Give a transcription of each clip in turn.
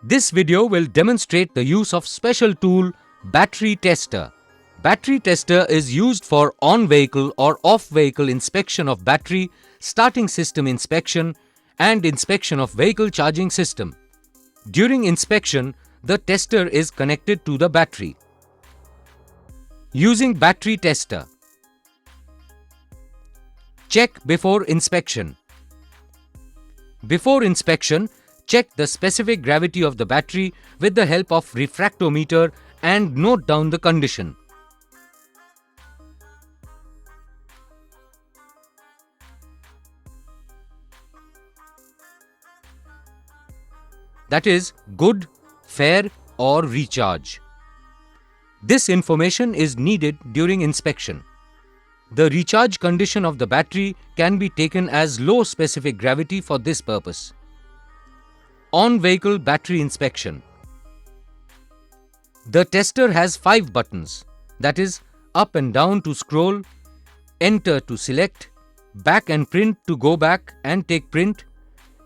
This video will demonstrate the use of special tool Battery Tester. Battery Tester is used for on-vehicle or off-vehicle inspection of battery, starting system inspection and inspection of vehicle charging system. During inspection, the tester is connected to the battery. Using Battery Tester. Check before inspection. Before inspection, check the specific gravity of the battery with the help of refractometer and note down the condition. That is good, fair or recharge. This information is needed during inspection. The recharge condition of the battery can be taken as low specific gravity for this purpose. On-vehicle battery inspection. The tester has 5 buttons, that is up and down to scroll, enter to select, back and print to go back and take print,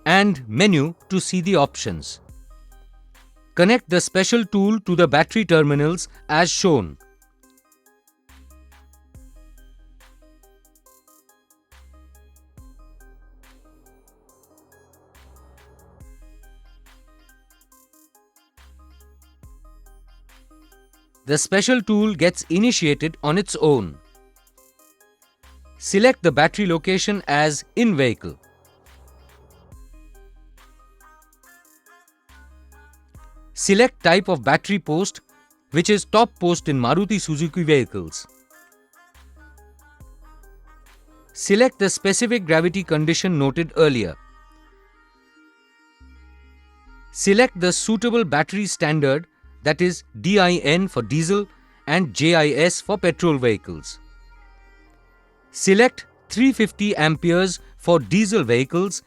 and menu to see the options. Connect the special tool to the battery terminals as shown. The special tool gets initiated on its own. Select the battery location as in vehicle. Select type of battery post, which is top post in Maruti Suzuki vehicles. Select the specific gravity condition noted earlier. Select the suitable battery standard, that is DIN for diesel and JIS for petrol vehicles. Select 350 amperes for diesel vehicles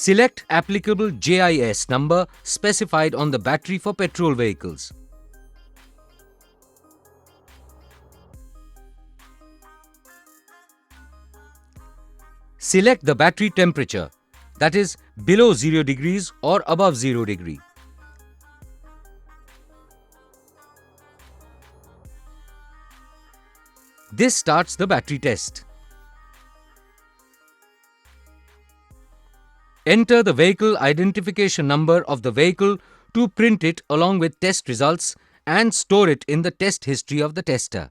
Select applicable JIS number specified on the battery for petrol vehicles. Select the battery temperature, that is below 0 degrees or above 0 degree. This starts the battery test. Enter the vehicle identification number of the vehicle to print it along with test results and store it in the test history of the tester.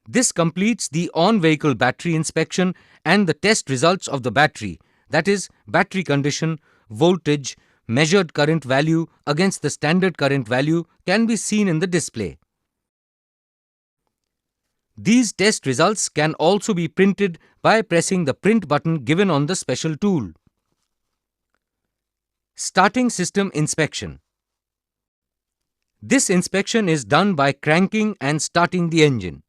This completes the on-vehicle battery inspection and the test results of the battery, that is battery condition, voltage, measured current value against the standard current value can be seen in the display. These test results can also be printed by pressing the print button given on the special tool. Starting system inspection. This inspection is done by cranking and starting the engine.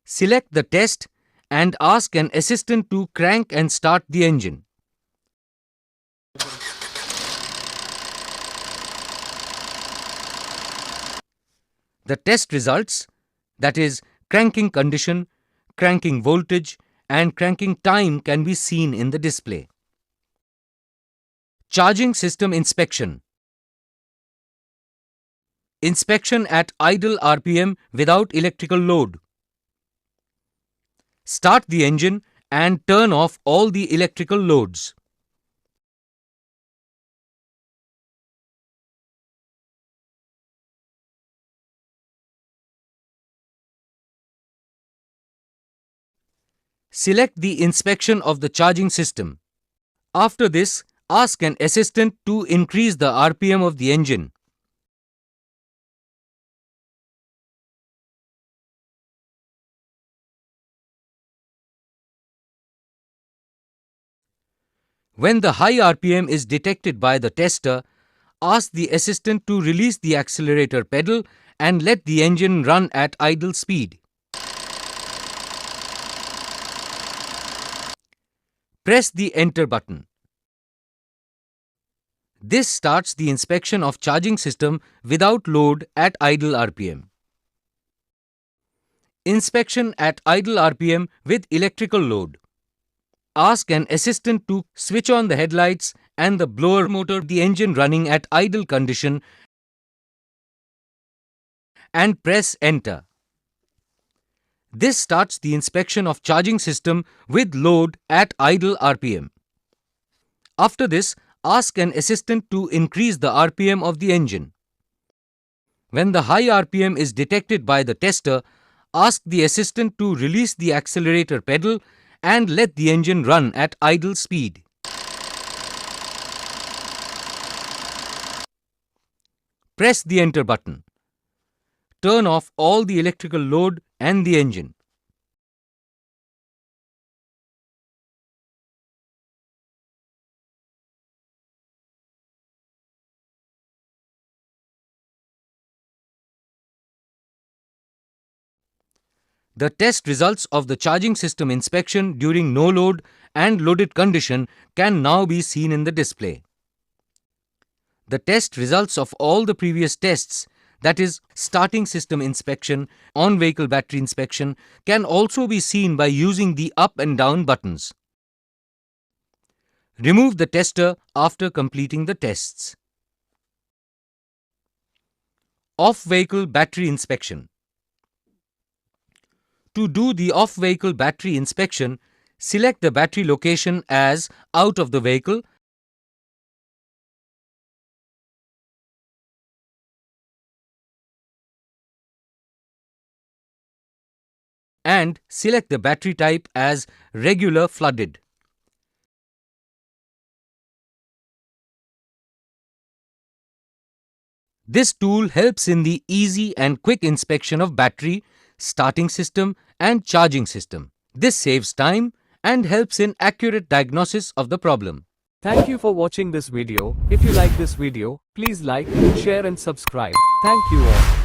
Select the test and ask an assistant to crank and start the engine. The test results, that is, cranking condition, cranking voltage, and cranking time can be seen in the display. Charging system inspection. Inspection at idle RPM without electrical load. Start the engine and turn off all the electrical loads. Select the inspection of the charging system. After this, ask an assistant to increase the RPM of the engine. When the high RPM is detected by the tester, ask the assistant to release the accelerator pedal and let the engine run at idle speed. Press the Enter button. This starts the inspection of charging system without load at idle RPM. Inspection at idle RPM with electrical load. Ask an assistant to switch on the headlights and the blower motor, the engine running at idle condition, and press Enter. This starts the inspection of charging system with load at idle RPM. After this, ask an assistant to increase the RPM of the engine. When the high RPM is detected by the tester, ask the assistant to release the accelerator pedal and let the engine run at idle speed. Press the Enter button. Turn off all the electrical load and the engine. The test results of the charging system inspection during no load and loaded condition can now be seen in the display. The test results of all the previous tests, that is, starting system inspection, on-vehicle battery inspection, can also be seen by using the up and down buttons. Remove the tester after completing the tests. Off-vehicle battery inspection. To do the off-vehicle battery inspection, select the battery location as out of the vehicle and select the battery type as regular flooded. This tool helps in the easy and quick inspection of battery, starting system and charging system. This saves time and helps in accurate diagnosis of the problem. Thank you for watching this video. If you like this video, please like, share and subscribe. Thank you all.